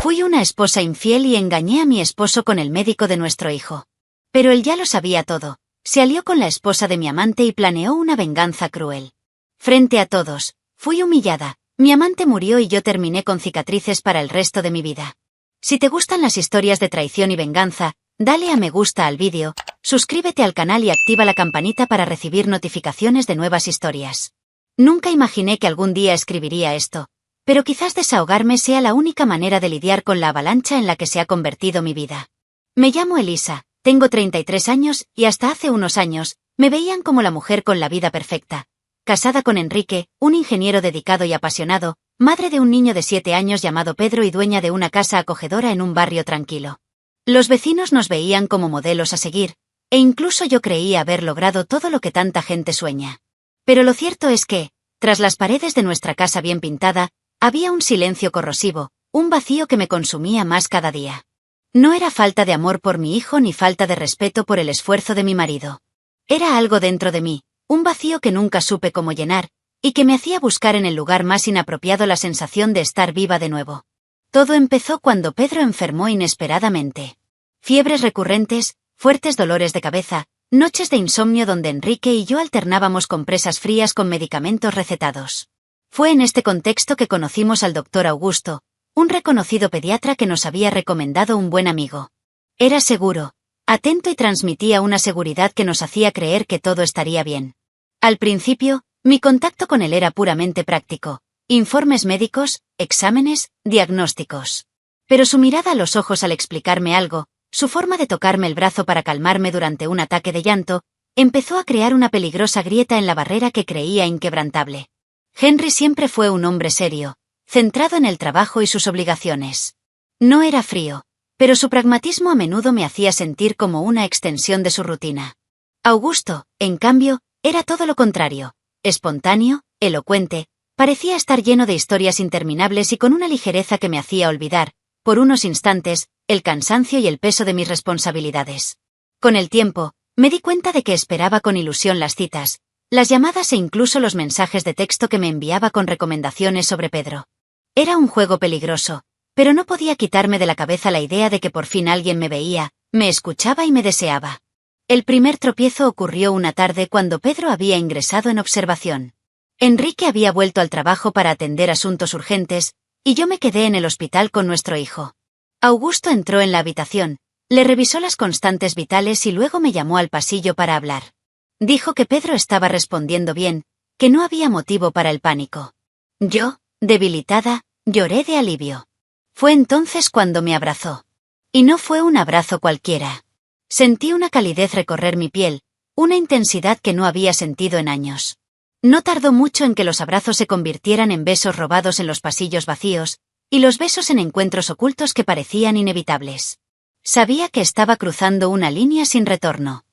Fui una esposa infiel y engañé a mi esposo con el médico de nuestro hijo. Pero él ya lo sabía todo. Se alió con la esposa de mi amante y planeó una venganza cruel. Frente a todos, fui humillada. Mi amante murió y yo terminé con cicatrices para el resto de mi vida. Si te gustan las historias de traición y venganza, dale a me gusta al vídeo, suscríbete al canal y activa la campanita para recibir notificaciones de nuevas historias. Nunca imaginé que algún día escribiría esto, pero quizás desahogarme sea la única manera de lidiar con la avalancha en la que se ha convertido mi vida. Me llamo Elisa, tengo 33 años y hasta hace unos años, me veían como la mujer con la vida perfecta. Casada con Enrique, un ingeniero dedicado y apasionado, madre de un niño de 7 años llamado Pedro y dueña de una casa acogedora en un barrio tranquilo. Los vecinos nos veían como modelos a seguir, e incluso yo creía haber logrado todo lo que tanta gente sueña. Pero lo cierto es que, tras las paredes de nuestra casa bien pintada, había un silencio corrosivo, un vacío que me consumía más cada día. No era falta de amor por mi hijo ni falta de respeto por el esfuerzo de mi marido. Era algo dentro de mí, un vacío que nunca supe cómo llenar, y que me hacía buscar en el lugar más inapropiado la sensación de estar viva de nuevo. Todo empezó cuando Pedro enfermó inesperadamente. Fiebres recurrentes, fuertes dolores de cabeza, noches de insomnio donde Enrique y yo alternábamos compresas frías con medicamentos recetados. Fue en este contexto que conocimos al doctor Augusto, un reconocido pediatra que nos había recomendado un buen amigo. Era seguro, atento y transmitía una seguridad que nos hacía creer que todo estaría bien. Al principio, mi contacto con él era puramente práctico, informes médicos, exámenes, diagnósticos. Pero su mirada a los ojos al explicarme algo, su forma de tocarme el brazo para calmarme durante un ataque de llanto, empezó a crear una peligrosa grieta en la barrera que creía inquebrantable. Henry siempre fue un hombre serio, centrado en el trabajo y sus obligaciones. No era frío, pero su pragmatismo a menudo me hacía sentir como una extensión de su rutina. Augusto, en cambio, era todo lo contrario, espontáneo, elocuente, parecía estar lleno de historias interminables y con una ligereza que me hacía olvidar, por unos instantes, el cansancio y el peso de mis responsabilidades. Con el tiempo, me di cuenta de que esperaba con ilusión las citas, las llamadas e incluso los mensajes de texto que me enviaba con recomendaciones sobre Pedro. Era un juego peligroso, pero no podía quitarme de la cabeza la idea de que por fin alguien me veía, me escuchaba y me deseaba. El primer tropiezo ocurrió una tarde cuando Pedro había ingresado en observación. Enrique había vuelto al trabajo para atender asuntos urgentes, y yo me quedé en el hospital con nuestro hijo. Augusto entró en la habitación, le revisó las constantes vitales y luego me llamó al pasillo para hablar. Dijo que Pedro estaba respondiendo bien, que no había motivo para el pánico. Yo, debilitada, lloré de alivio. Fue entonces cuando me abrazó. Y no fue un abrazo cualquiera. Sentí una calidez recorrer mi piel, una intensidad que no había sentido en años. No tardó mucho en que los abrazos se convirtieran en besos robados en los pasillos vacíos, y los besos en encuentros ocultos que parecían inevitables. Sabía que estaba cruzando una línea sin retorno.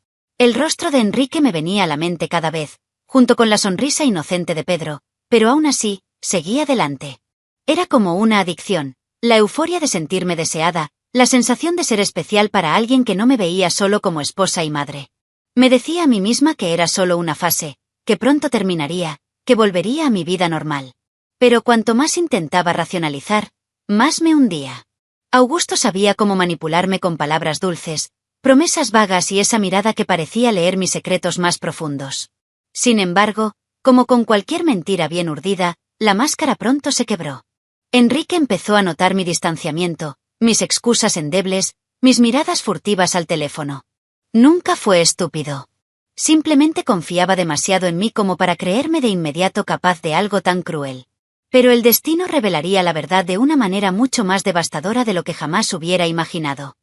El rostro de Enrique me venía a la mente cada vez, junto con la sonrisa inocente de Pedro, pero aún así, seguí adelante. Era como una adicción, la euforia de sentirme deseada, la sensación de ser especial para alguien que no me veía solo como esposa y madre. Me decía a mí misma que era solo una fase, que pronto terminaría, que volvería a mi vida normal. Pero cuanto más intentaba racionalizar, más me hundía. Augusto sabía cómo manipularme con palabras dulces, promesas vagas y esa mirada que parecía leer mis secretos más profundos. Sin embargo, como con cualquier mentira bien urdida, la máscara pronto se quebró. Enrique empezó a notar mi distanciamiento, mis excusas endebles, mis miradas furtivas al teléfono. Nunca fue estúpido. Simplemente confiaba demasiado en mí como para creerme de inmediato capaz de algo tan cruel. Pero el destino revelaría la verdad de una manera mucho más devastadora de lo que jamás hubiera imaginado.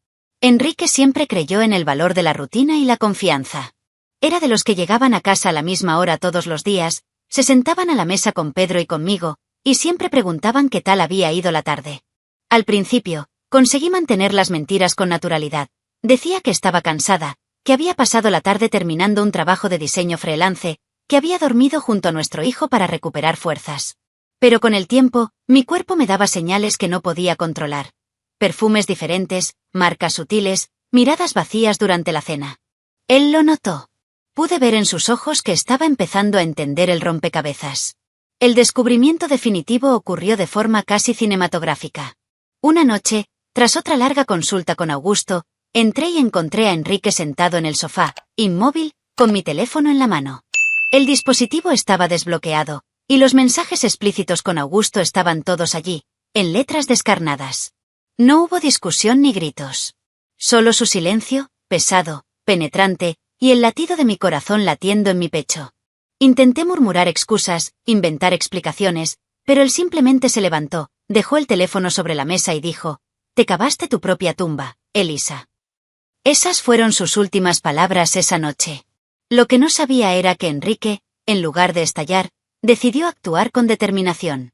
Enrique siempre creyó en el valor de la rutina y la confianza. Era de los que llegaban a casa a la misma hora todos los días, se sentaban a la mesa con Pedro y conmigo, y siempre preguntaban qué tal había ido la tarde. Al principio, conseguí mantener las mentiras con naturalidad. Decía que estaba cansada, que había pasado la tarde terminando un trabajo de diseño freelance, que había dormido junto a nuestro hijo para recuperar fuerzas. Pero con el tiempo, mi cuerpo me daba señales que no podía controlar. Perfumes diferentes, marcas sutiles, miradas vacías durante la cena. Él lo notó. Pude ver en sus ojos que estaba empezando a entender el rompecabezas. El descubrimiento definitivo ocurrió de forma casi cinematográfica. Una noche, tras otra larga consulta con Augusto, entré y encontré a Enrique sentado en el sofá, inmóvil, con mi teléfono en la mano. El dispositivo estaba desbloqueado, y los mensajes explícitos con Augusto estaban todos allí, en letras descarnadas. No hubo discusión ni gritos. Solo su silencio, pesado, penetrante, y el latido de mi corazón latiendo en mi pecho. Intenté murmurar excusas, inventar explicaciones, pero él simplemente se levantó, dejó el teléfono sobre la mesa y dijo: «Te cavaste tu propia tumba, Elisa». Esas fueron sus últimas palabras esa noche. Lo que no sabía era que Enrique, en lugar de estallar, decidió actuar con determinación.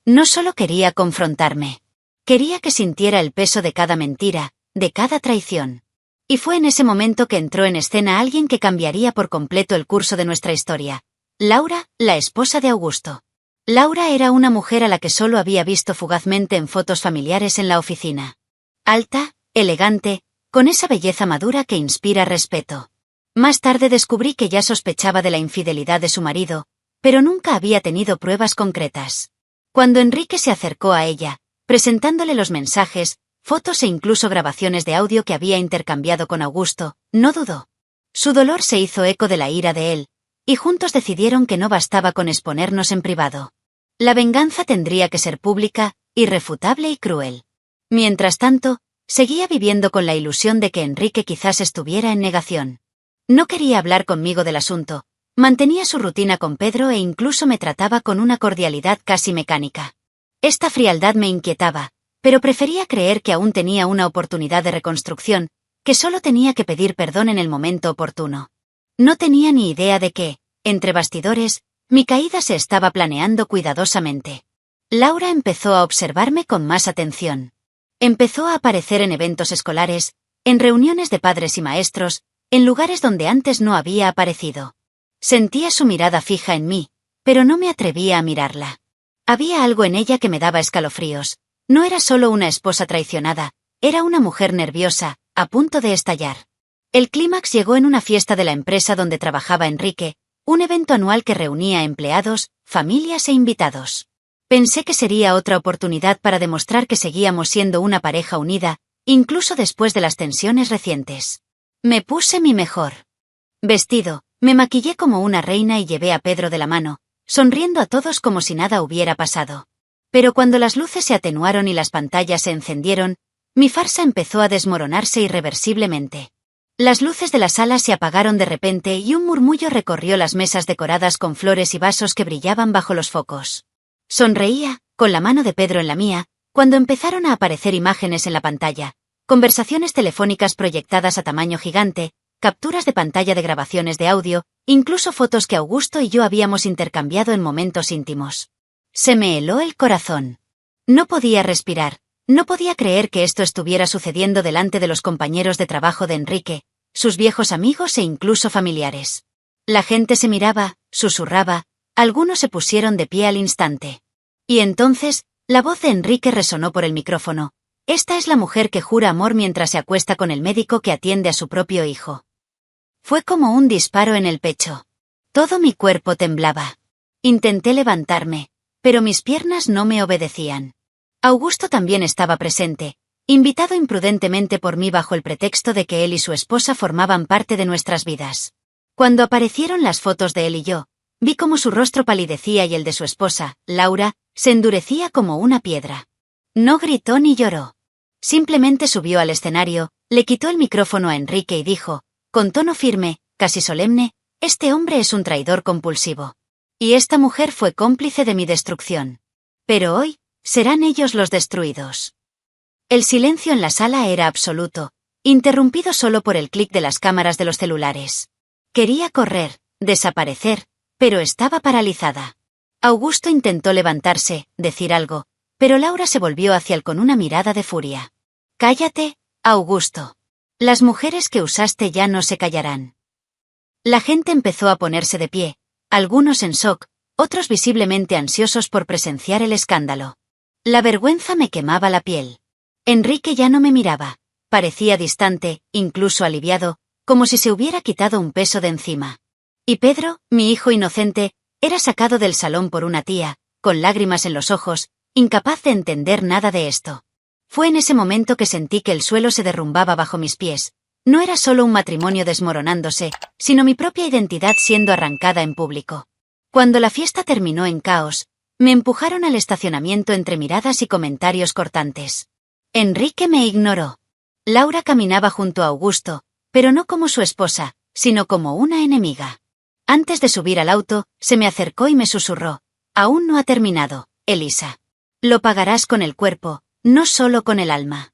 No solo quería confrontarme. Quería que sintiera el peso de cada mentira, de cada traición. Y fue en ese momento que entró en escena alguien que cambiaría por completo el curso de nuestra historia. Laura, la esposa de Augusto. Laura era una mujer a la que solo había visto fugazmente en fotos familiares en la oficina. Alta, elegante, con esa belleza madura que inspira respeto. Más tarde descubrí que ya sospechaba de la infidelidad de su marido, pero nunca había tenido pruebas concretas. Cuando Enrique se acercó a ella, presentándole los mensajes, fotos e incluso grabaciones de audio que había intercambiado con Augusto, no dudó. Su dolor se hizo eco de la ira de él, y juntos decidieron que no bastaba con exponernos en privado. La venganza tendría que ser pública, irrefutable y cruel. Mientras tanto, seguía viviendo con la ilusión de que Enrique quizás estuviera en negación. No quería hablar conmigo del asunto, mantenía su rutina con Pedro e incluso me trataba con una cordialidad casi mecánica. Esta frialdad me inquietaba, pero prefería creer que aún tenía una oportunidad de reconstrucción, que solo tenía que pedir perdón en el momento oportuno. No tenía ni idea de que, entre bastidores, mi caída se estaba planeando cuidadosamente. Laura empezó a observarme con más atención. Empezó a aparecer en eventos escolares, en reuniones de padres y maestros, en lugares donde antes no había aparecido. Sentía su mirada fija en mí, pero no me atrevía a mirarla. Había algo en ella que me daba escalofríos. No era solo una esposa traicionada, era una mujer nerviosa, a punto de estallar. El clímax llegó en una fiesta de la empresa donde trabajaba Enrique, un evento anual que reunía empleados, familias e invitados. Pensé que sería otra oportunidad para demostrar que seguíamos siendo una pareja unida, incluso después de las tensiones recientes. Me puse mi mejor vestido, me maquillé como una reina y llevé a Pedro de la mano, sonriendo a todos como si nada hubiera pasado. Pero cuando las luces se atenuaron y las pantallas se encendieron, mi farsa empezó a desmoronarse irreversiblemente. Las luces de la sala se apagaron de repente y un murmullo recorrió las mesas decoradas con flores y vasos que brillaban bajo los focos. Sonreía, con la mano de Pedro en la mía, cuando empezaron a aparecer imágenes en la pantalla, conversaciones telefónicas proyectadas a tamaño gigante, capturas de pantalla de grabaciones de audio, incluso fotos que Augusto y yo habíamos intercambiado en momentos íntimos. Se me heló el corazón. No podía respirar. No podía creer que esto estuviera sucediendo delante de los compañeros de trabajo de Enrique, sus viejos amigos e incluso familiares. La gente se miraba, susurraba, algunos se pusieron de pie al instante. Y entonces, la voz de Enrique resonó por el micrófono. Esta es la mujer que jura amor mientras se acuesta con el médico que atiende a su propio hijo. Fue como un disparo en el pecho. Todo mi cuerpo temblaba. Intenté levantarme, pero mis piernas no me obedecían. Augusto también estaba presente, invitado imprudentemente por mí bajo el pretexto de que él y su esposa formaban parte de nuestras vidas. Cuando aparecieron las fotos de él y yo, vi cómo su rostro palidecía y el de su esposa, Laura, se endurecía como una piedra. No gritó ni lloró. Simplemente subió al escenario, le quitó el micrófono a Enrique y dijo, con tono firme, casi solemne, «Este hombre es un traidor compulsivo. Y esta mujer fue cómplice de mi destrucción. Pero hoy, serán ellos los destruidos». El silencio en la sala era absoluto, interrumpido solo por el clic de las cámaras de los celulares. Quería correr, desaparecer, pero estaba paralizada. Augusto intentó levantarse, decir algo, pero Laura se volvió hacia él con una mirada de furia. «Cállate, Augusto. Las mujeres que usaste ya no se callarán». La gente empezó a ponerse de pie, algunos en shock, otros visiblemente ansiosos por presenciar el escándalo. La vergüenza me quemaba la piel. Enrique ya no me miraba, parecía distante, incluso aliviado, como si se hubiera quitado un peso de encima. Y Pedro, mi hijo inocente, era sacado del salón por una tía, con lágrimas en los ojos, incapaz de entender nada de esto. Fue en ese momento que sentí que el suelo se derrumbaba bajo mis pies. No era solo un matrimonio desmoronándose, sino mi propia identidad siendo arrancada en público. Cuando la fiesta terminó en caos, me empujaron al estacionamiento entre miradas y comentarios cortantes. Enrique me ignoró. Laura caminaba junto a Augusto, pero no como su esposa, sino como una enemiga. Antes de subir al auto, se me acercó y me susurró: «Aún no ha terminado, Elisa. Lo pagarás con el cuerpo, no solo con el alma».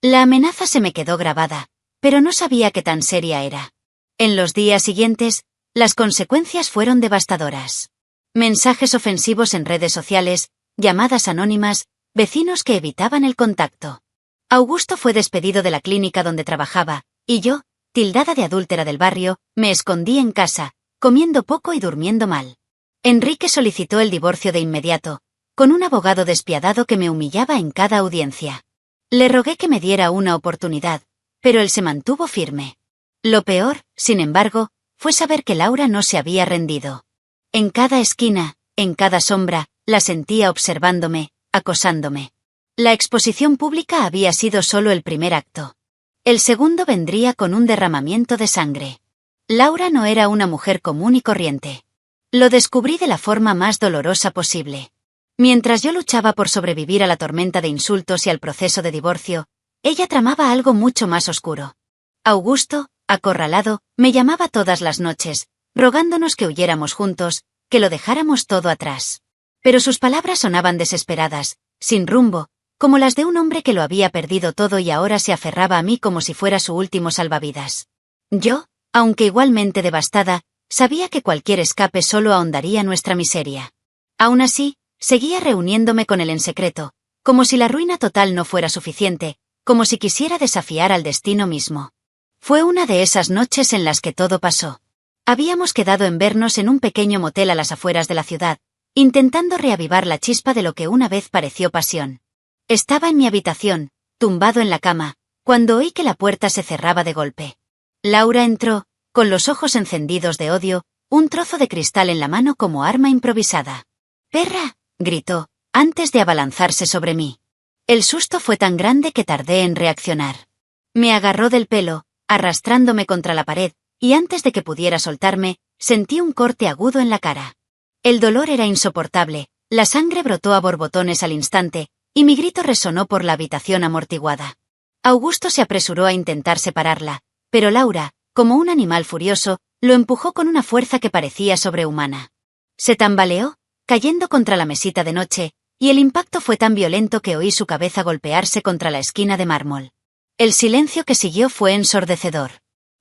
La amenaza se me quedó grabada, pero no sabía qué tan seria era. En los días siguientes, las consecuencias fueron devastadoras. Mensajes ofensivos en redes sociales, llamadas anónimas, vecinos que evitaban el contacto. Augusto fue despedido de la clínica donde trabajaba, y yo, tildada de adúltera del barrio, me escondí en casa, comiendo poco y durmiendo mal. Enrique solicitó el divorcio de inmediato, con un abogado despiadado que me humillaba en cada audiencia. Le rogué que me diera una oportunidad, pero él se mantuvo firme. Lo peor, sin embargo, fue saber que Laura no se había rendido. En cada esquina, en cada sombra, la sentía observándome, acosándome. La exposición pública había sido solo el primer acto. El segundo vendría con un derramamiento de sangre. Laura no era una mujer común y corriente. Lo descubrí de la forma más dolorosa posible. Mientras yo luchaba por sobrevivir a la tormenta de insultos y al proceso de divorcio, ella tramaba algo mucho más oscuro. Augusto, acorralado, me llamaba todas las noches, rogándonos que huyéramos juntos, que lo dejáramos todo atrás. Pero sus palabras sonaban desesperadas, sin rumbo, como las de un hombre que lo había perdido todo y ahora se aferraba a mí como si fuera su último salvavidas. Yo, aunque igualmente devastada, sabía que cualquier escape solo ahondaría nuestra miseria. Aún así, seguía reuniéndome con él en secreto, como si la ruina total no fuera suficiente, como si quisiera desafiar al destino mismo. Fue una de esas noches en las que todo pasó. Habíamos quedado en vernos en un pequeño motel a las afueras de la ciudad, intentando reavivar la chispa de lo que una vez pareció pasión. Estaba en mi habitación, tumbado en la cama, cuando oí que la puerta se cerraba de golpe. Laura entró, con los ojos encendidos de odio, un trozo de cristal en la mano como arma improvisada. «¡Perra!», gritó, antes de abalanzarse sobre mí. El susto fue tan grande que tardé en reaccionar. Me agarró del pelo, arrastrándome contra la pared, y antes de que pudiera soltarme, sentí un corte agudo en la cara. El dolor era insoportable, la sangre brotó a borbotones al instante, y mi grito resonó por la habitación amortiguada. Augusto se apresuró a intentar separarla, pero Laura, como un animal furioso, lo empujó con una fuerza que parecía sobrehumana. Se tambaleó, cayendo contra la mesita de noche, y el impacto fue tan violento que oí su cabeza golpearse contra la esquina de mármol. El silencio que siguió fue ensordecedor.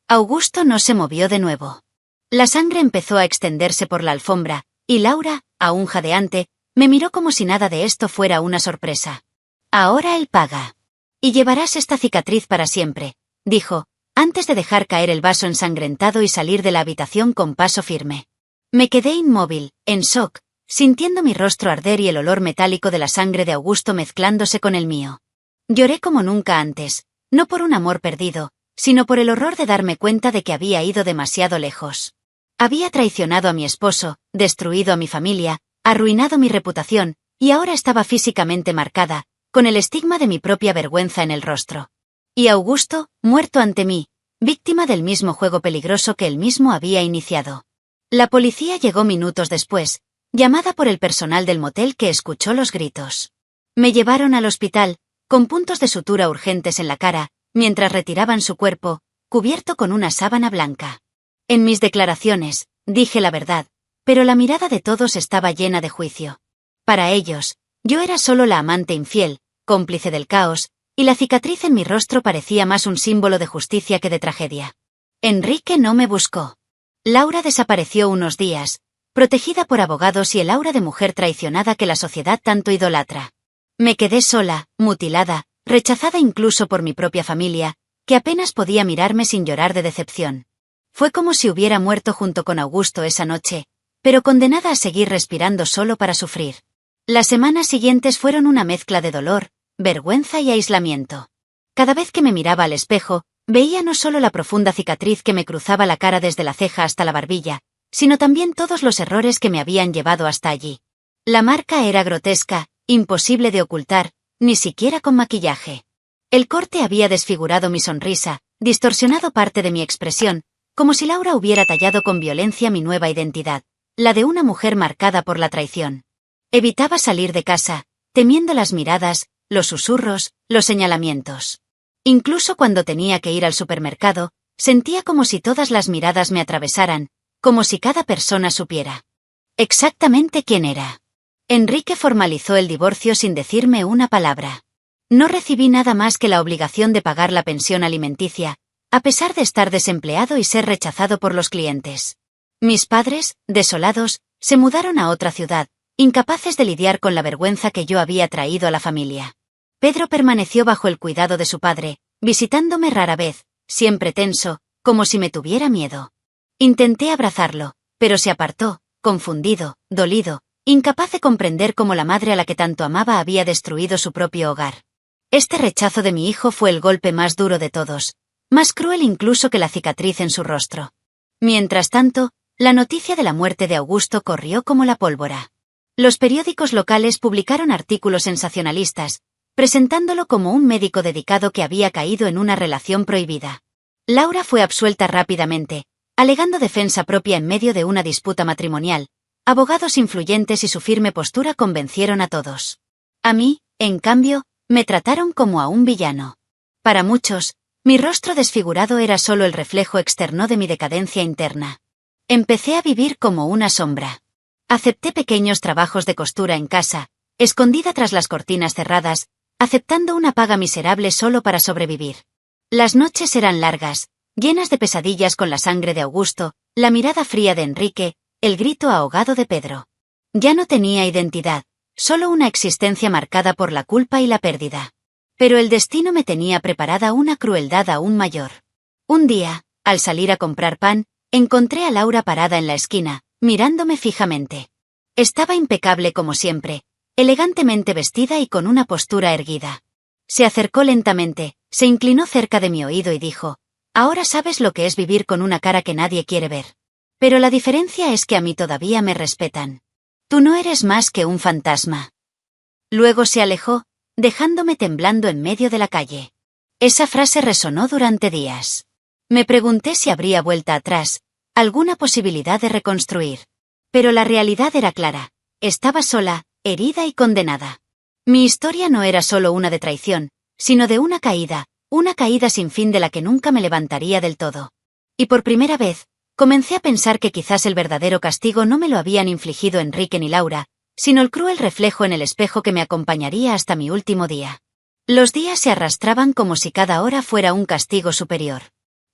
Augusto no se movió de nuevo. La sangre empezó a extenderse por la alfombra, y Laura, aún jadeante, me miró como si nada de esto fuera una sorpresa. «Ahora él paga. Y llevarás esta cicatriz para siempre», dijo, antes de dejar caer el vaso ensangrentado y salir de la habitación con paso firme. Me quedé inmóvil, en shock, sintiendo mi rostro arder y el olor metálico de la sangre de Augusto mezclándose con el mío. Lloré como nunca antes, no por un amor perdido, sino por el horror de darme cuenta de que había ido demasiado lejos. Había traicionado a mi esposo, destruido a mi familia, arruinado mi reputación, y ahora estaba físicamente marcada, con el estigma de mi propia vergüenza en el rostro. Y Augusto, muerto ante mí, víctima del mismo juego peligroso que él mismo había iniciado. La policía llegó minutos después, llamada por el personal del motel que escuchó los gritos. Me llevaron al hospital, con puntos de sutura urgentes en la cara, mientras retiraban su cuerpo, cubierto con una sábana blanca. En mis declaraciones, dije la verdad, pero la mirada de todos estaba llena de juicio. Para ellos, yo era solo la amante infiel, cómplice del caos, y la cicatriz en mi rostro parecía más un símbolo de justicia que de tragedia. Enrique no me buscó. Laura desapareció unos días, protegida por abogados y el aura de mujer traicionada que la sociedad tanto idolatra. Me quedé sola, mutilada, rechazada incluso por mi propia familia, que apenas podía mirarme sin llorar de decepción. Fue como si hubiera muerto junto con Augusto esa noche, pero condenada a seguir respirando solo para sufrir. Las semanas siguientes fueron una mezcla de dolor, vergüenza y aislamiento. Cada vez que me miraba al espejo, veía no solo la profunda cicatriz que me cruzaba la cara desde la ceja hasta la barbilla, sino también todos los errores que me habían llevado hasta allí. La marca era grotesca, imposible de ocultar, ni siquiera con maquillaje. El corte había desfigurado mi sonrisa, distorsionado parte de mi expresión, como si Laura hubiera tallado con violencia mi nueva identidad, la de una mujer marcada por la traición. Evitaba salir de casa, temiendo las miradas, los susurros, los señalamientos. Incluso cuando tenía que ir al supermercado, sentía como si todas las miradas me atravesaran, como si cada persona supiera exactamente quién era. Enrique formalizó el divorcio sin decirme una palabra. No recibí nada más que la obligación de pagar la pensión alimenticia, a pesar de estar desempleado y ser rechazado por los clientes. Mis padres, desolados, se mudaron a otra ciudad, incapaces de lidiar con la vergüenza que yo había traído a la familia. Pedro permaneció bajo el cuidado de su padre, visitándome rara vez, siempre tenso, como si me tuviera miedo. Intenté abrazarlo, pero se apartó, confundido, dolido, incapaz de comprender cómo la madre a la que tanto amaba había destruido su propio hogar. Este rechazo de mi hijo fue el golpe más duro de todos, más cruel incluso que la cicatriz en su rostro. Mientras tanto, la noticia de la muerte de Augusto corrió como la pólvora. Los periódicos locales publicaron artículos sensacionalistas, presentándolo como un médico dedicado que había caído en una relación prohibida. Laura fue absuelta rápidamente, alegando defensa propia en medio de una disputa matrimonial. Abogados influyentes y su firme postura convencieron a todos. A mí, en cambio, me trataron como a un villano. Para muchos, mi rostro desfigurado era solo el reflejo externo de mi decadencia interna. Empecé a vivir como una sombra. Acepté pequeños trabajos de costura en casa, escondida tras las cortinas cerradas, aceptando una paga miserable solo para sobrevivir. Las noches eran largas, llenas de pesadillas con la sangre de Augusto, la mirada fría de Enrique, el grito ahogado de Pedro. Ya no tenía identidad, solo una existencia marcada por la culpa y la pérdida. Pero el destino me tenía preparada una crueldad aún mayor. Un día, al salir a comprar pan, encontré a Laura parada en la esquina, mirándome fijamente. Estaba impecable como siempre, elegantemente vestida y con una postura erguida. Se acercó lentamente, se inclinó cerca de mi oído y dijo: «Ahora sabes lo que es vivir con una cara que nadie quiere ver. Pero la diferencia es que a mí todavía me respetan. Tú no eres más que un fantasma». Luego se alejó, dejándome temblando en medio de la calle. Esa frase resonó durante días. Me pregunté si habría vuelta atrás, alguna posibilidad de reconstruir. Pero la realidad era clara. Estaba sola, herida y condenada. Mi historia no era solo una de traición, sino de una caída sin fin de la que nunca me levantaría del todo. Y por primera vez, comencé a pensar que quizás el verdadero castigo no me lo habían infligido Enrique ni Laura, sino el cruel reflejo en el espejo que me acompañaría hasta mi último día. Los días se arrastraban como si cada hora fuera un castigo superior.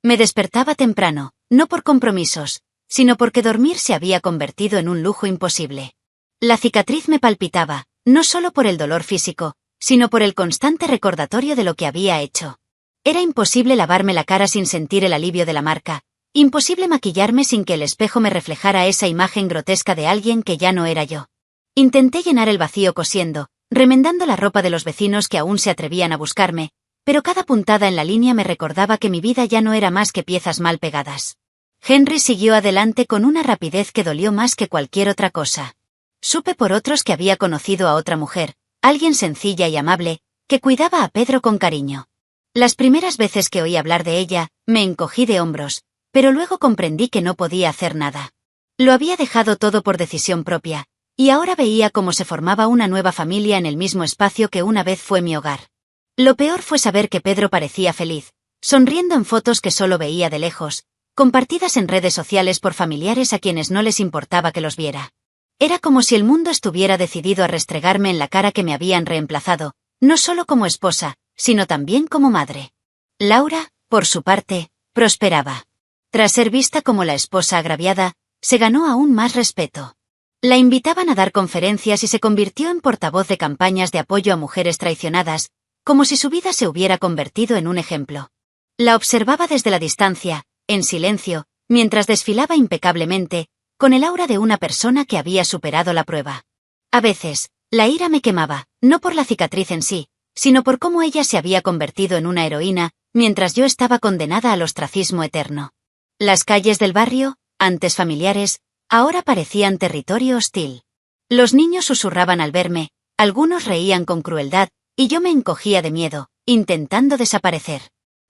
Me despertaba temprano, no por compromisos, sino porque dormir se había convertido en un lujo imposible. La cicatriz me palpitaba, no solo por el dolor físico, sino por el constante recordatorio de lo que había hecho. Era imposible lavarme la cara sin sentir el alivio de la marca, imposible maquillarme sin que el espejo me reflejara esa imagen grotesca de alguien que ya no era yo. Intenté llenar el vacío cosiendo, remendando la ropa de los vecinos que aún se atrevían a buscarme, pero cada puntada en la línea me recordaba que mi vida ya no era más que piezas mal pegadas. Henry siguió adelante con una rapidez que dolió más que cualquier otra cosa. Supe por otros que había conocido a otra mujer, alguien sencilla y amable, que cuidaba a Pedro con cariño. Las primeras veces que oí hablar de ella, me encogí de hombros, pero luego comprendí que no podía hacer nada. Lo había dejado todo por decisión propia, y ahora veía cómo se formaba una nueva familia en el mismo espacio que una vez fue mi hogar. Lo peor fue saber que Pedro parecía feliz, sonriendo en fotos que solo veía de lejos, compartidas en redes sociales por familiares a quienes no les importaba que los viera. Era como si el mundo estuviera decidido a restregarme en la cara que me habían reemplazado, no solo como esposa, sino también como madre. Laura, por su parte, prosperaba. Tras ser vista como la esposa agraviada, se ganó aún más respeto. La invitaban a dar conferencias y se convirtió en portavoz de campañas de apoyo a mujeres traicionadas, como si su vida se hubiera convertido en un ejemplo. La observaba desde la distancia, en silencio, mientras desfilaba impecablemente, con el aura de una persona que había superado la prueba. A veces, la ira me quemaba, no por la cicatriz en sí, sino por cómo ella se había convertido en una heroína, mientras yo estaba condenada al ostracismo eterno. Las calles del barrio, antes familiares, ahora parecían territorio hostil. Los niños susurraban al verme, algunos reían con crueldad, y yo me encogía de miedo, intentando desaparecer.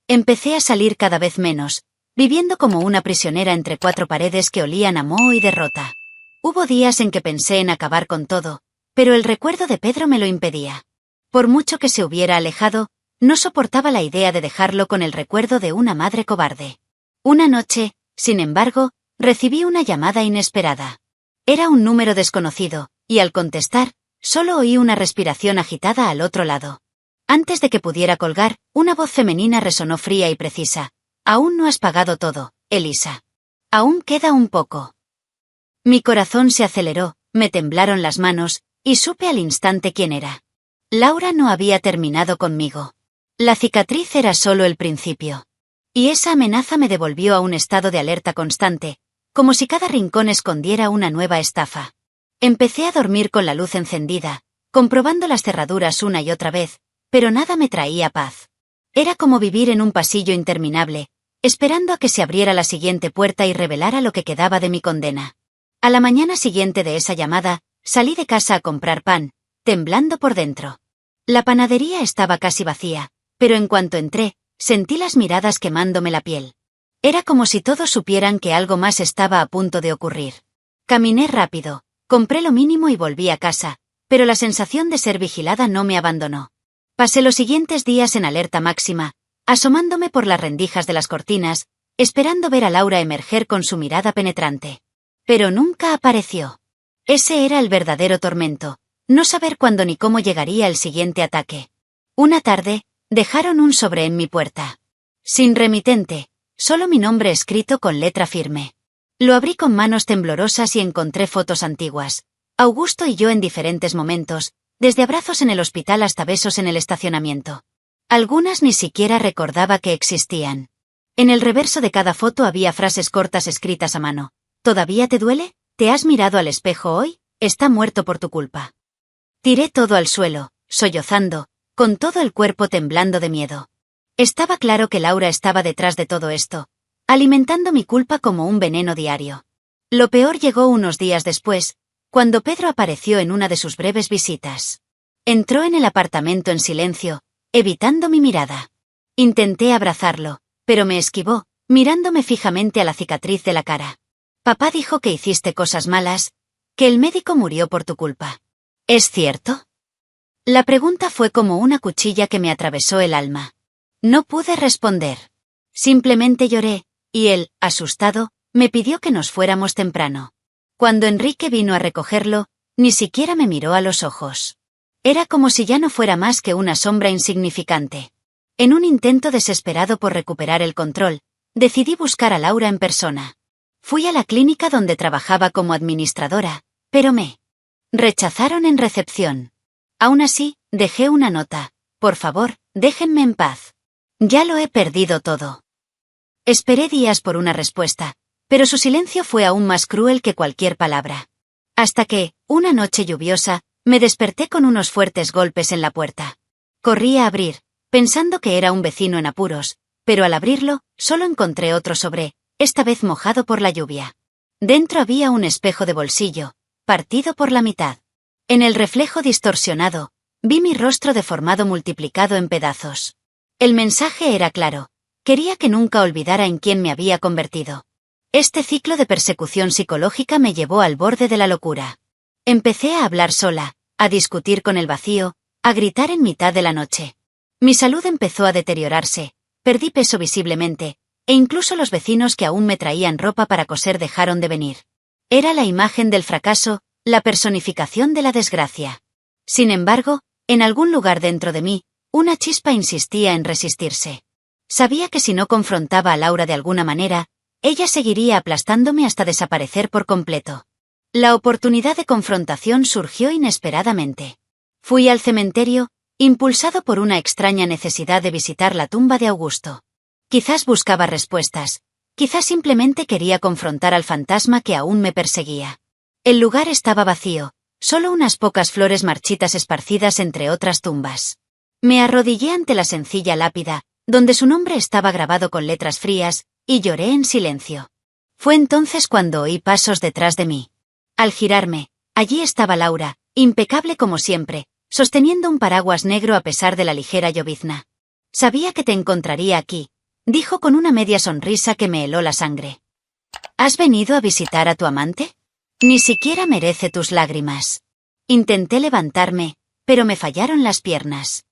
Empecé a salir cada vez menos, viviendo como una prisionera entre cuatro paredes que olían a moho y derrota. Hubo días en que pensé en acabar con todo, pero el recuerdo de Pedro me lo impedía. Por mucho que se hubiera alejado, no soportaba la idea de dejarlo con el recuerdo de una madre cobarde. Una noche, sin embargo, recibí una llamada inesperada. Era un número desconocido, y al contestar, solo oí una respiración agitada al otro lado. Antes de que pudiera colgar, una voz femenina resonó fría y precisa. «Aún no has pagado todo, Elisa. Aún queda un poco». Mi corazón se aceleró, me temblaron las manos, y supe al instante quién era. Laura no había terminado conmigo. La cicatriz era solo el principio. Y esa amenaza me devolvió a un estado de alerta constante, como si cada rincón escondiera una nueva estafa. Empecé a dormir con la luz encendida, comprobando las cerraduras una y otra vez, pero nada me traía paz. Era como vivir en un pasillo interminable, esperando a que se abriera la siguiente puerta y revelara lo que quedaba de mi condena. A la mañana siguiente de esa llamada, salí de casa a comprar pan, temblando por dentro. La panadería estaba casi vacía, pero en cuanto entré, sentí las miradas quemándome la piel. Era como si todos supieran que algo más estaba a punto de ocurrir. Caminé rápido, compré lo mínimo y volví a casa, pero la sensación de ser vigilada no me abandonó. Pasé los siguientes días en alerta máxima, asomándome por las rendijas de las cortinas, esperando ver a Laura emerger con su mirada penetrante. Pero nunca apareció. Ese era el verdadero tormento, no saber cuándo ni cómo llegaría el siguiente ataque. Una tarde, dejaron un sobre en mi puerta. Sin remitente, solo mi nombre escrito con letra firme. Lo abrí con manos temblorosas y encontré fotos antiguas. Augusto y yo en diferentes momentos, desde abrazos en el hospital hasta besos en el estacionamiento. Algunas ni siquiera recordaba que existían. En el reverso de cada foto había frases cortas escritas a mano. ¿Todavía te duele? ¿Te has mirado al espejo hoy? Está muerto por tu culpa. Tiré todo al suelo, sollozando, con todo el cuerpo temblando de miedo. Estaba claro que Laura estaba detrás de todo esto, alimentando mi culpa como un veneno diario. Lo peor llegó unos días después, cuando Pedro apareció en una de sus breves visitas. Entró en el apartamento en silencio, evitando mi mirada. Intenté abrazarlo, pero me esquivó, mirándome fijamente a la cicatriz de la cara. Papá dijo que hiciste cosas malas, que el médico murió por tu culpa. ¿Es cierto? La pregunta fue como una cuchilla que me atravesó el alma. No pude responder. Simplemente lloré, y él, asustado, me pidió que nos fuéramos temprano. Cuando Enrique vino a recogerlo, ni siquiera me miró a los ojos. Era como si ya no fuera más que una sombra insignificante. En un intento desesperado por recuperar el control, decidí buscar a Laura en persona. Fui a la clínica donde trabajaba como administradora, pero me rechazaron en recepción. Aún así, dejé una nota. Por favor, déjenme en paz. Ya lo he perdido todo. Esperé días por una respuesta, pero su silencio fue aún más cruel que cualquier palabra. Hasta que, una noche lluviosa, me desperté con unos fuertes golpes en la puerta. Corrí a abrir, pensando que era un vecino en apuros, pero al abrirlo, solo encontré otro sobre, esta vez mojado por la lluvia. Dentro había un espejo de bolsillo, partido por la mitad. En el reflejo distorsionado, vi mi rostro deformado multiplicado en pedazos. El mensaje era claro. Quería que nunca olvidara en quién me había convertido. Este ciclo de persecución psicológica me llevó al borde de la locura. Empecé a hablar sola, a discutir con el vacío, a gritar en mitad de la noche. Mi salud empezó a deteriorarse, perdí peso visiblemente, e incluso los vecinos que aún me traían ropa para coser dejaron de venir. Era la imagen del fracaso, la personificación de la desgracia. Sin embargo, en algún lugar dentro de mí, una chispa insistía en resistirse. Sabía que si no confrontaba a Laura de alguna manera, ella seguiría aplastándome hasta desaparecer por completo. La oportunidad de confrontación surgió inesperadamente. Fui al cementerio, impulsado por una extraña necesidad de visitar la tumba de Augusto. Quizás buscaba respuestas, quizás simplemente quería confrontar al fantasma que aún me perseguía. El lugar estaba vacío, solo unas pocas flores marchitas esparcidas entre otras tumbas. Me arrodillé ante la sencilla lápida, donde su nombre estaba grabado con letras frías, y lloré en silencio. Fue entonces cuando oí pasos detrás de mí. Al girarme, allí estaba Laura, impecable como siempre, sosteniendo un paraguas negro a pesar de la ligera llovizna. Sabía que te encontraría aquí, dijo con una media sonrisa que me heló la sangre. ¿Has venido a visitar a tu amante? Ni siquiera merece tus lágrimas. Intenté levantarme, pero me fallaron las piernas.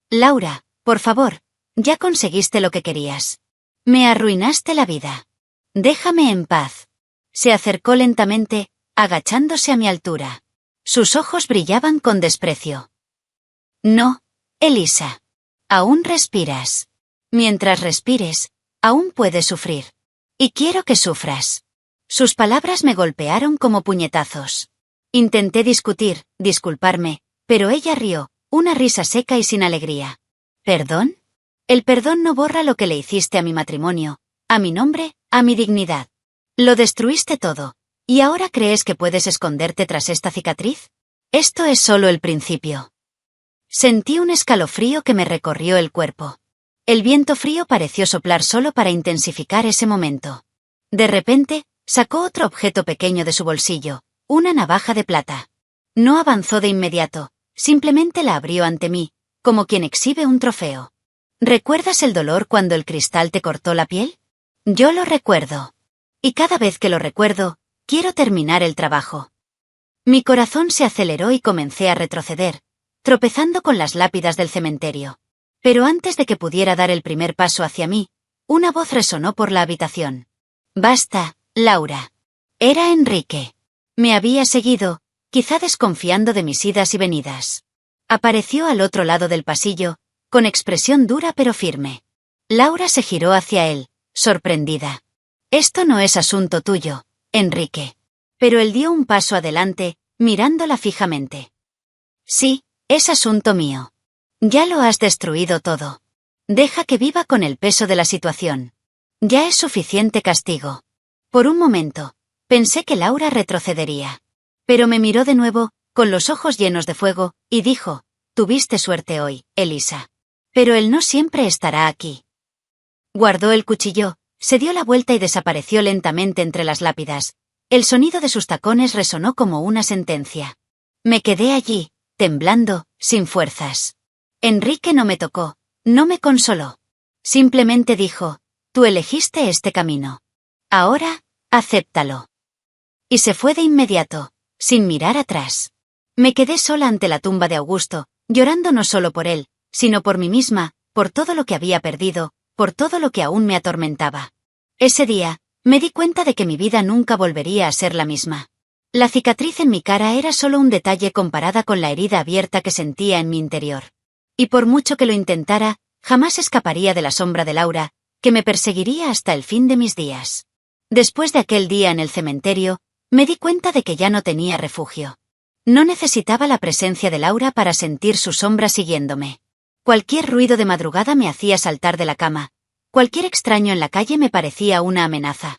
Laura, por favor, ya conseguiste lo que querías. Me arruinaste la vida. Déjame en paz. Se acercó lentamente, agachándose a mi altura. Sus ojos brillaban con desprecio. No, Elisa. Aún respiras. Mientras respires, aún puedes sufrir. Y quiero que sufras. Sus palabras me golpearon como puñetazos. Intenté discutir, disculparme, pero ella rió, una risa seca y sin alegría. ¿Perdón? El perdón no borra lo que le hiciste a mi matrimonio, a mi nombre, a mi dignidad. Lo destruiste todo, ¿y ahora crees que puedes esconderte tras esta cicatriz? Esto es solo el principio. Sentí un escalofrío que me recorrió el cuerpo. El viento frío pareció soplar solo para intensificar ese momento. De repente, sacó otro objeto pequeño de su bolsillo, una navaja de plata. No avanzó de inmediato, simplemente la abrió ante mí, como quien exhibe un trofeo. ¿Recuerdas el dolor cuando el cristal te cortó la piel? Yo lo recuerdo. Y cada vez que lo recuerdo, quiero terminar el trabajo. Mi corazón se aceleró y comencé a retroceder, tropezando con las lápidas del cementerio. Pero antes de que pudiera dar el primer paso hacia mí, una voz resonó por la habitación. Basta, Laura. Era Enrique. Me había seguido, quizá desconfiando de mis idas y venidas. Apareció al otro lado del pasillo, con expresión dura pero firme. Laura se giró hacia él, sorprendida. Esto no es asunto tuyo, Enrique. Pero él dio un paso adelante, mirándola fijamente. Sí, es asunto mío. Ya lo has destruido todo. Deja que viva con el peso de la situación. Ya es suficiente castigo. Por un momento, pensé que Laura retrocedería. Pero me miró de nuevo, con los ojos llenos de fuego, y dijo, tuviste suerte hoy, Elisa. Pero él no siempre estará aquí. Guardó el cuchillo, se dio la vuelta y desapareció lentamente entre las lápidas. El sonido de sus tacones resonó como una sentencia. Me quedé allí, temblando, sin fuerzas. Enrique no me tocó, no me consoló. Simplemente dijo, tú elegiste este camino. Ahora, acéptalo. Y se fue de inmediato, sin mirar atrás. Me quedé sola ante la tumba de Augusto, llorando no solo por él, sino por mí misma, por todo lo que había perdido, por todo lo que aún me atormentaba. Ese día, me di cuenta de que mi vida nunca volvería a ser la misma. La cicatriz en mi cara era solo un detalle comparada con la herida abierta que sentía en mi interior. Y por mucho que lo intentara, jamás escaparía de la sombra de Laura, que me perseguiría hasta el fin de mis días. Después de aquel día en el cementerio, me di cuenta de que ya no tenía refugio. No necesitaba la presencia de Laura para sentir su sombra siguiéndome. Cualquier ruido de madrugada me hacía saltar de la cama. Cualquier extraño en la calle me parecía una amenaza.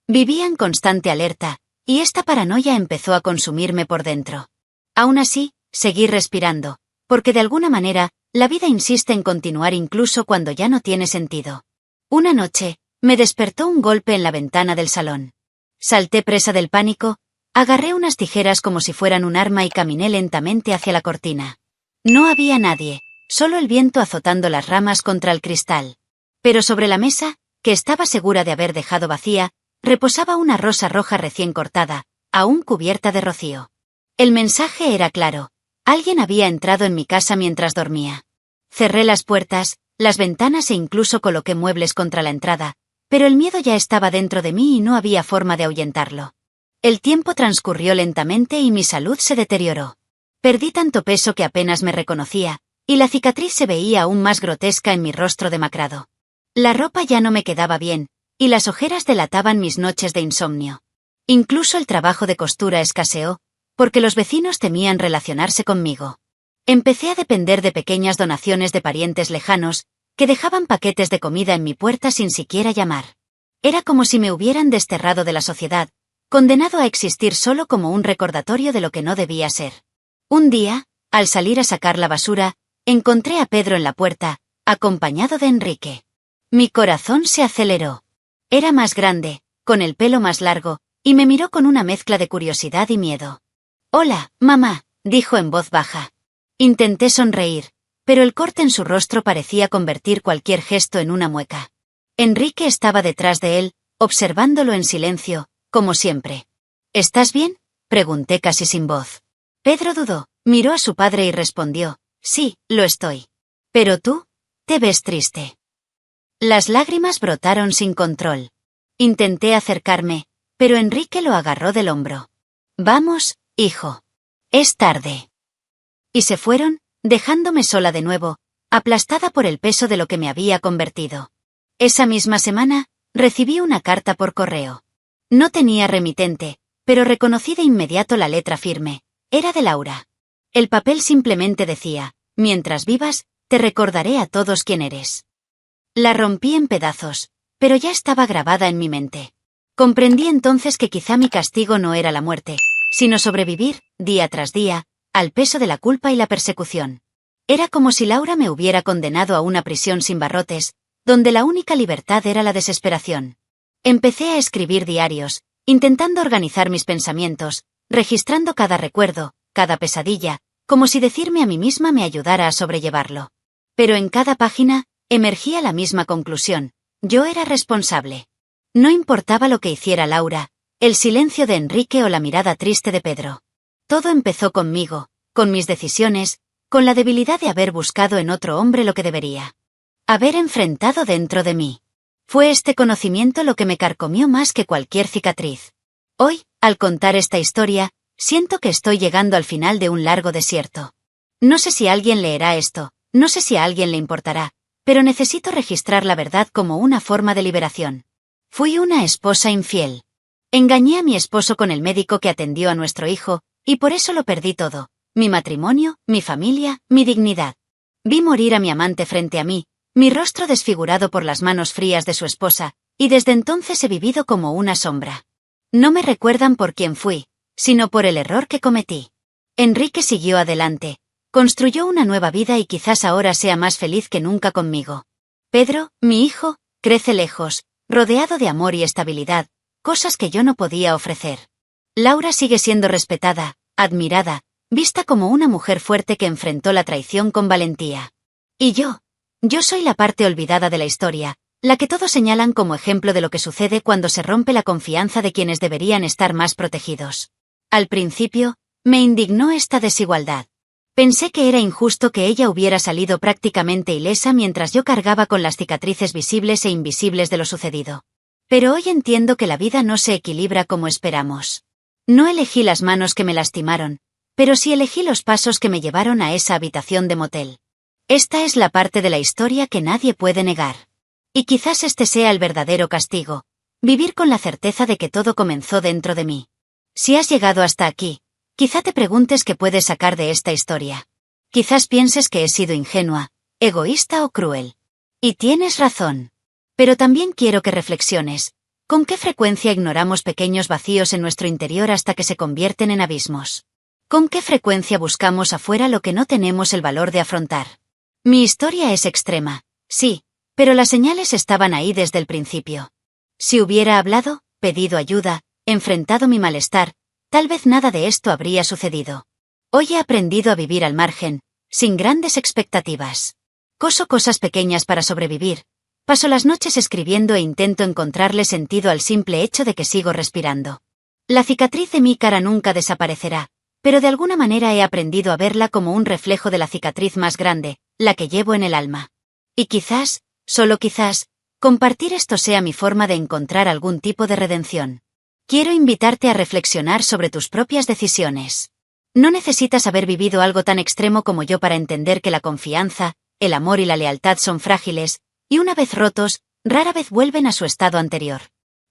Vivía en constante alerta, y esta paranoia empezó a consumirme por dentro. Aún así, seguí respirando, porque de alguna manera, la vida insiste en continuar incluso cuando ya no tiene sentido. Una noche, me despertó un golpe en la ventana del salón. Salté presa del pánico, agarré unas tijeras como si fueran un arma y caminé lentamente hacia la cortina. No había nadie, solo el viento azotando las ramas contra el cristal. Pero sobre la mesa, que estaba segura de haber dejado vacía, reposaba una rosa roja recién cortada, aún cubierta de rocío. El mensaje era claro. Alguien había entrado en mi casa mientras dormía. Cerré las puertas, las ventanas e incluso coloqué muebles contra la entrada, pero el miedo ya estaba dentro de mí y no había forma de ahuyentarlo. El tiempo transcurrió lentamente y mi salud se deterioró. Perdí tanto peso que apenas me reconocía, y la cicatriz se veía aún más grotesca en mi rostro demacrado. La ropa ya no me quedaba bien, y las ojeras delataban mis noches de insomnio. Incluso el trabajo de costura escaseó, porque los vecinos temían relacionarse conmigo. Empecé a depender de pequeñas donaciones de parientes lejanos, que dejaban paquetes de comida en mi puerta sin siquiera llamar. Era como si me hubieran desterrado de la sociedad, condenado a existir solo como un recordatorio de lo que no debía ser. Un día, al salir a sacar la basura, encontré a Pedro en la puerta, acompañado de Enrique. Mi corazón se aceleró. Era más grande, con el pelo más largo, y me miró con una mezcla de curiosidad y miedo. «Hola, mamá», dijo en voz baja. Intenté sonreír, pero el corte en su rostro parecía convertir cualquier gesto en una mueca. Enrique estaba detrás de él, observándolo en silencio, como siempre. ¿Estás bien?, pregunté casi sin voz. Pedro dudó, miró a su padre y respondió, sí, lo estoy. Pero tú, te ves triste. Las lágrimas brotaron sin control. Intenté acercarme, pero Enrique lo agarró del hombro. Vamos, hijo. Es tarde. Y se fueron, dejándome sola de nuevo, aplastada por el peso de lo que me había convertido. Esa misma semana, recibí una carta por correo. No tenía remitente, pero reconocí de inmediato la letra firme. Era de Laura. El papel simplemente decía, mientras vivas, te recordaré a todos quién eres. La rompí en pedazos, pero ya estaba grabada en mi mente. Comprendí entonces que quizá mi castigo no era la muerte, sino sobrevivir, día tras día, al peso de la culpa y la persecución. Era como si Laura me hubiera condenado a una prisión sin barrotes, donde la única libertad era la desesperación. Empecé a escribir diarios, intentando organizar mis pensamientos, registrando cada recuerdo, cada pesadilla, como si decirme a mí misma me ayudara a sobrellevarlo. Pero en cada página, emergía la misma conclusión: yo era responsable. No importaba lo que hiciera Laura, el silencio de Enrique o la mirada triste de Pedro. Todo empezó conmigo, con mis decisiones, con la debilidad de haber buscado en otro hombre lo que debería haber enfrentado dentro de mí. Fue este conocimiento lo que me carcomió más que cualquier cicatriz. Hoy, al contar esta historia, siento que estoy llegando al final de un largo desierto. No sé si alguien leerá esto, no sé si a alguien le importará, pero necesito registrar la verdad como una forma de liberación. Fui una esposa infiel. Engañé a mi esposo con el médico que atendió a nuestro hijo, y por eso lo perdí todo: mi matrimonio, mi familia, mi dignidad. Vi morir a mi amante frente a mí, mi rostro desfigurado por las manos frías de su esposa, y desde entonces he vivido como una sombra. No me recuerdan por quién fui, sino por el error que cometí. Enrique siguió adelante, construyó una nueva vida y quizás ahora sea más feliz que nunca conmigo. Pedro, mi hijo, crece lejos, rodeado de amor y estabilidad, cosas que yo no podía ofrecer. Laura sigue siendo respetada, admirada, vista como una mujer fuerte que enfrentó la traición con valentía. Y yo soy la parte olvidada de la historia, la que todos señalan como ejemplo de lo que sucede cuando se rompe la confianza de quienes deberían estar más protegidos. Al principio, me indignó esta desigualdad. Pensé que era injusto que ella hubiera salido prácticamente ilesa mientras yo cargaba con las cicatrices visibles e invisibles de lo sucedido. Pero hoy entiendo que la vida no se equilibra como esperamos. No elegí las manos que me lastimaron, pero sí elegí los pasos que me llevaron a esa habitación de motel. Esta es la parte de la historia que nadie puede negar. Y quizás este sea el verdadero castigo: vivir con la certeza de que todo comenzó dentro de mí. Si has llegado hasta aquí, quizá te preguntes qué puedes sacar de esta historia. Quizás pienses que he sido ingenua, egoísta o cruel. Y tienes razón. Pero también quiero que reflexiones: ¿con qué frecuencia ignoramos pequeños vacíos en nuestro interior hasta que se convierten en abismos? ¿Con qué frecuencia buscamos afuera lo que no tenemos el valor de afrontar? Mi historia es extrema, sí, pero las señales estaban ahí desde el principio. Si hubiera hablado, pedido ayuda, enfrentado mi malestar, tal vez nada de esto habría sucedido. Hoy he aprendido a vivir al margen, sin grandes expectativas. Coso cosas pequeñas para sobrevivir. Paso las noches escribiendo e intento encontrarle sentido al simple hecho de que sigo respirando. La cicatriz de mi cara nunca desaparecerá, pero de alguna manera he aprendido a verla como un reflejo de la cicatriz más grande, la que llevo en el alma. Y quizás, solo quizás, compartir esto sea mi forma de encontrar algún tipo de redención. Quiero invitarte a reflexionar sobre tus propias decisiones. No necesitas haber vivido algo tan extremo como yo para entender que la confianza, el amor y la lealtad son frágiles, y una vez rotos, rara vez vuelven a su estado anterior.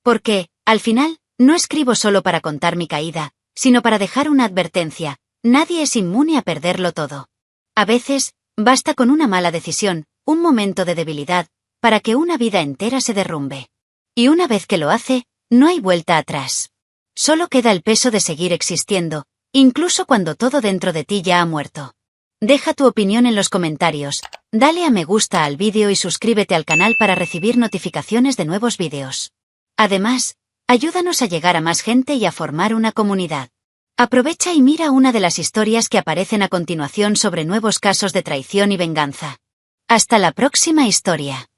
Porque, al final, no escribo solo para contar mi caída, sino para dejar una advertencia: nadie es inmune a perderlo todo. A veces, basta con una mala decisión, un momento de debilidad, para que una vida entera se derrumbe. Y una vez que lo hace, no hay vuelta atrás. Solo queda el peso de seguir existiendo, incluso cuando todo dentro de ti ya ha muerto. Deja tu opinión en los comentarios, dale a me gusta al vídeo y suscríbete al canal para recibir notificaciones de nuevos vídeos. Además, ayúdanos a llegar a más gente y a formar una comunidad. Aprovecha y mira una de las historias que aparecen a continuación sobre nuevos casos de traición y venganza. Hasta la próxima historia.